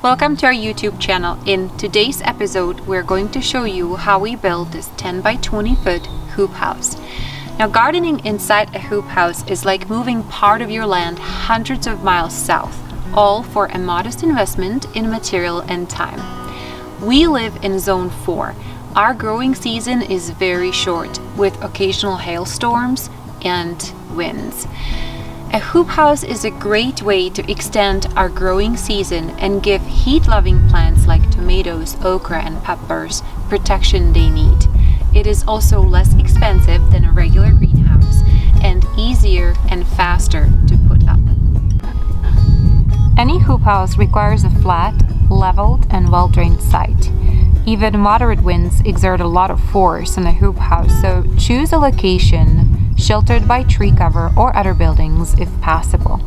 Welcome to our YouTube channel. In today's episode, we're going to show you how we build this 10 by 20 foot hoop house. Now, gardening inside a hoop house is like moving part of your land hundreds of miles south, all for a modest investment in material and time. We live in Zone 4. Our growing season is very short, with occasional hailstorms and winds. A hoop house is a great way to extend our growing season and give heat-loving plants like tomatoes, okra, and peppers protection they need. It is also less expensive than a regular greenhouse and easier and faster to put up. Any hoop house requires a flat, leveled, and well-drained site. Even moderate winds exert a lot of force in a hoop house, so choose a location sheltered by tree cover or other buildings if possible.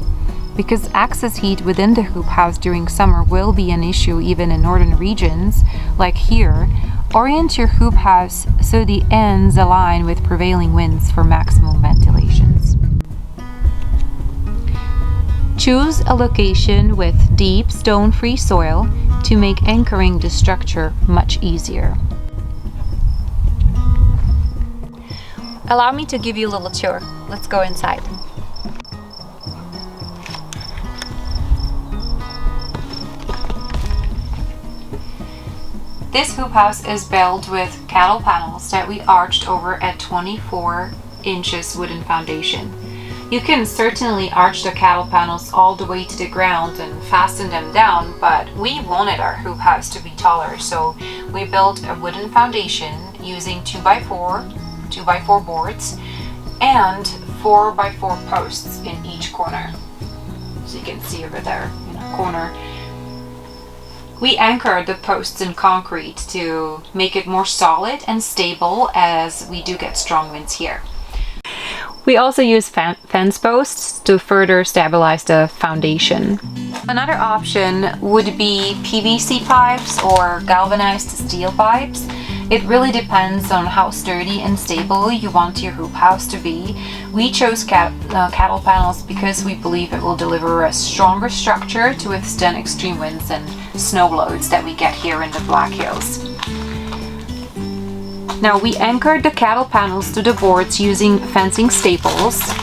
Because excess heat within the hoop house during summer will be an issue even in northern regions, like here, orient your hoop house so the ends align with prevailing winds for maximum ventilations. Choose a location with deep, stone-free soil to make anchoring the structure much easier. Allow me to give you a little tour. Let's go inside. This hoop house is built with cattle panels that we arched over a 24 inches wooden foundation. You can certainly arch the cattle panels all the way to the ground and fasten them down, but we wanted our hoop house to be taller, so we built a wooden foundation using 2x4 boards and 4x4 posts in each corner. So you can see over there in a corner. We anchored the posts in concrete to make it more solid and stable as we do get strong winds here. We also use fence posts to further stabilize the foundation. Another option would be PVC pipes or galvanized steel pipes. It really depends on how sturdy and stable you want your hoop house to be. We chose cattle panels because we believe it will deliver a stronger structure to withstand extreme winds and snow loads that we get here in the Black Hills. Now, we anchored the cattle panels to the boards using fencing staples, you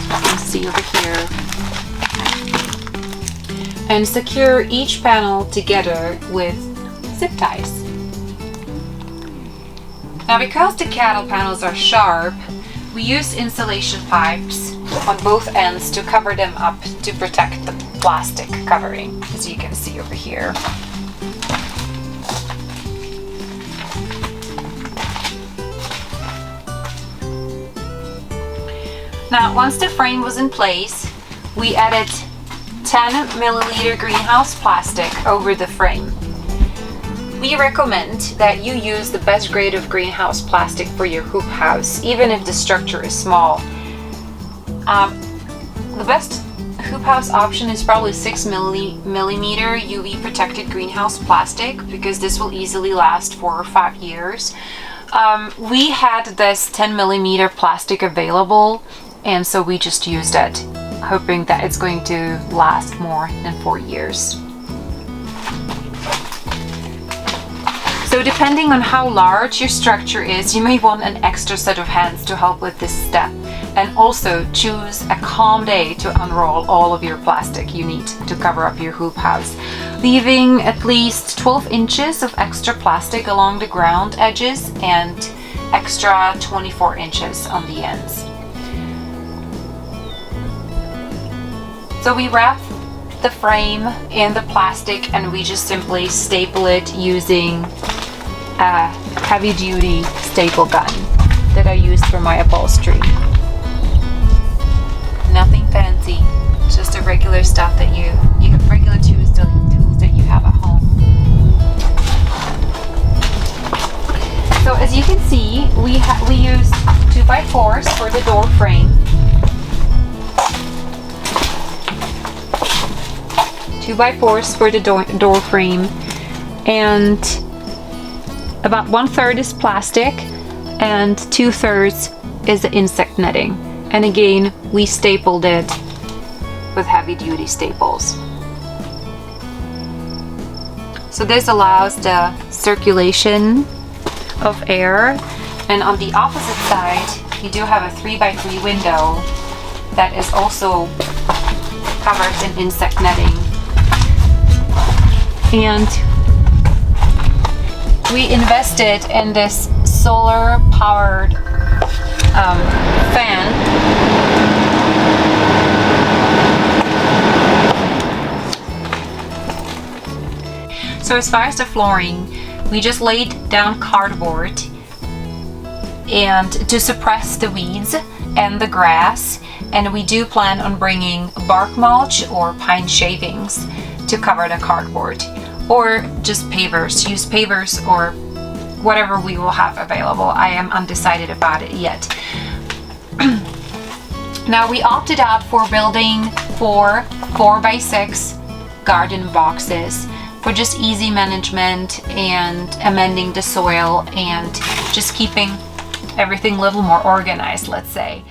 can see over here, and secure each panel together with zip ties. Now, because the cattle panels are sharp, we used insulation pipes on both ends to cover them up to protect the plastic covering, as you can see over here. Now, once the frame was in place, we added 10 milliliter greenhouse plastic over the frame. We recommend that you use the best grade of greenhouse plastic for your hoop house, even if the structure is small. The best hoop house option is probably 6 millimeter UV protected greenhouse plastic, because this will easily last 4 or 5 years. We had this 10 millimeter plastic available, and so we just used it, hoping that it's going to last more than 4 years. So depending on how large your structure is, you may want an extra set of hands to help with this step. And also choose a calm day to unroll all of your plastic you need to cover up your hoop house, leaving at least 12 inches of extra plastic along the ground edges and extra 24 inches on the ends. So we wrap the frame in the plastic and we just simply staple it using a heavy-duty staple gun that I used for my upholstery. Nothing fancy, just a regular stuff that you regular tools that you have at home. So as you can see, we used 2x4s for the door frame. 2x4s for the door frame, and about 1/3 is plastic and 2/3 is the insect netting. And again, we stapled it with heavy duty staples. So this allows the circulation of air. And on the opposite side, you do have a 3x3 window that is also covered in insect netting. And we invested in this solar powered fan. So as far as the flooring, we just laid down cardboard and to suppress the weeds and the grass, and we do plan on bringing bark mulch or pine shavings to cover the cardboard, or just pavers. Use pavers or whatever we will have available. I am undecided about it yet. Now we opted out for building 4 4x6 garden boxes for just easy management and amending the soil and just keeping everything a little more organized, let's say.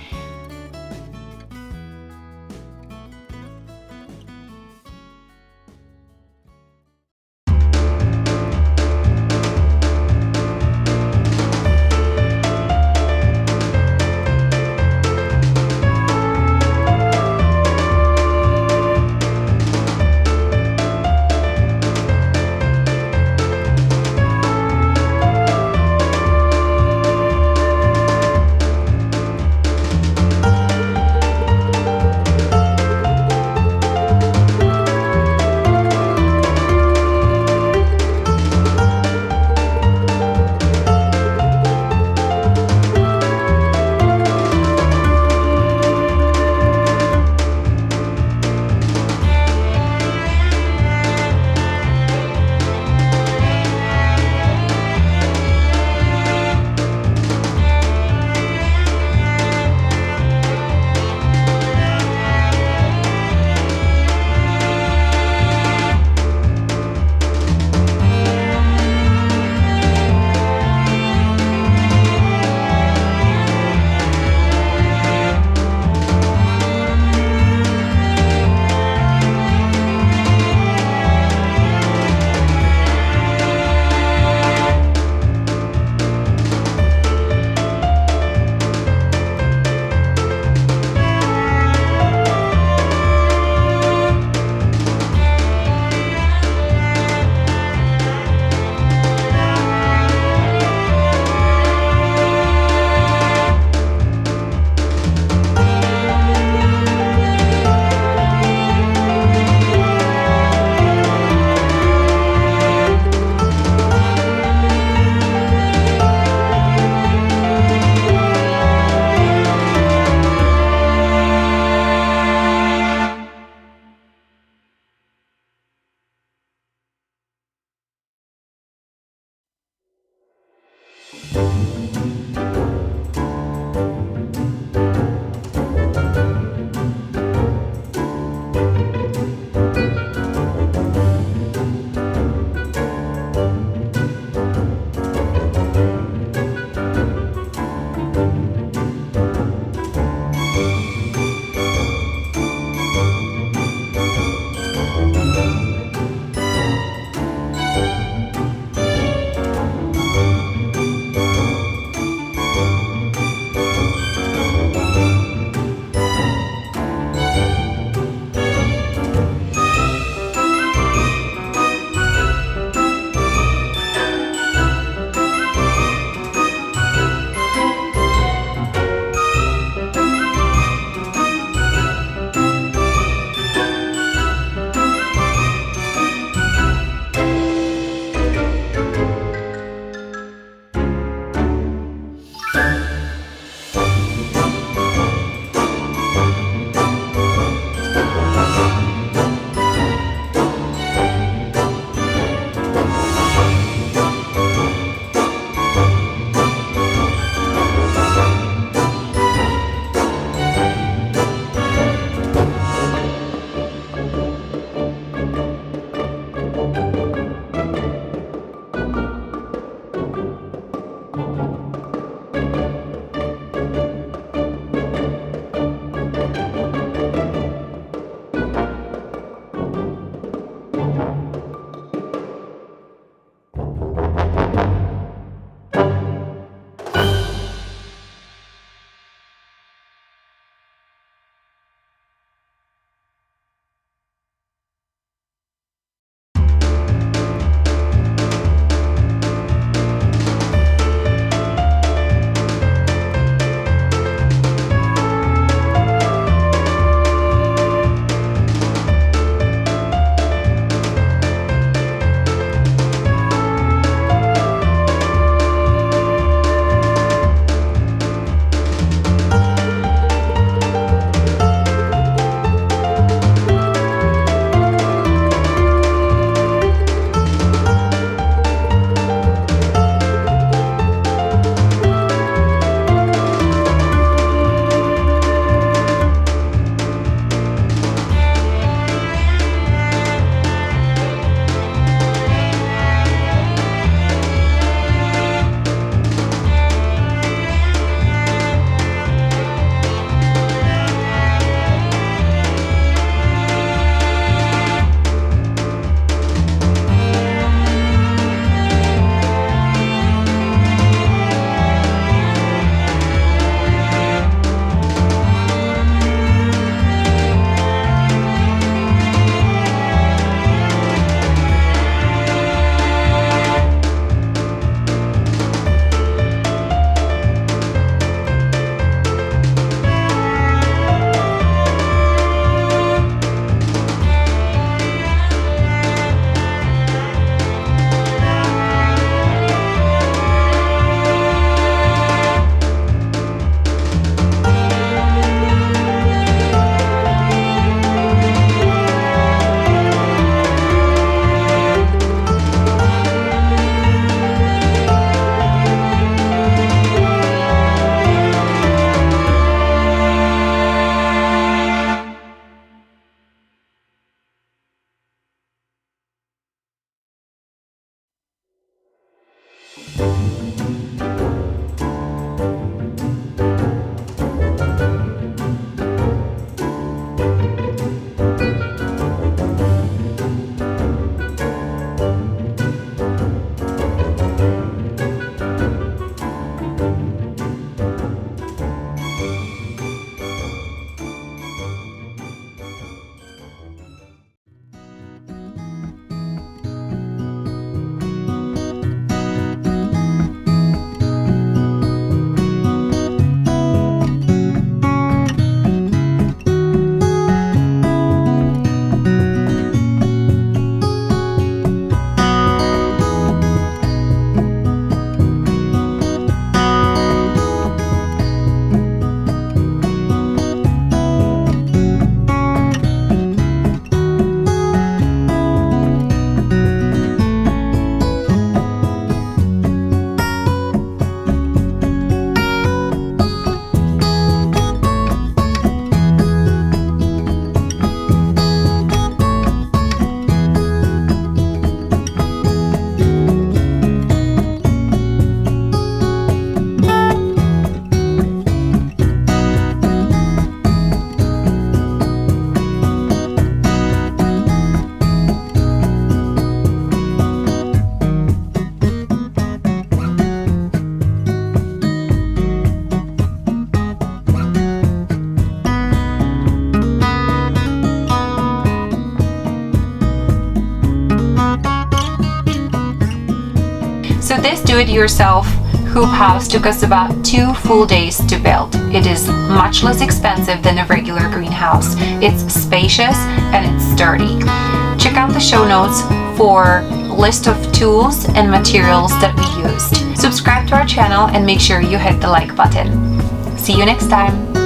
this do-it-yourself hoop house took us about 2 full days to build. It is much less expensive than a regular greenhouse. It's spacious and it's sturdy. Check out the show notes for a list of tools and materials that we used. Subscribe to our channel and make sure you hit the like button. See you next time.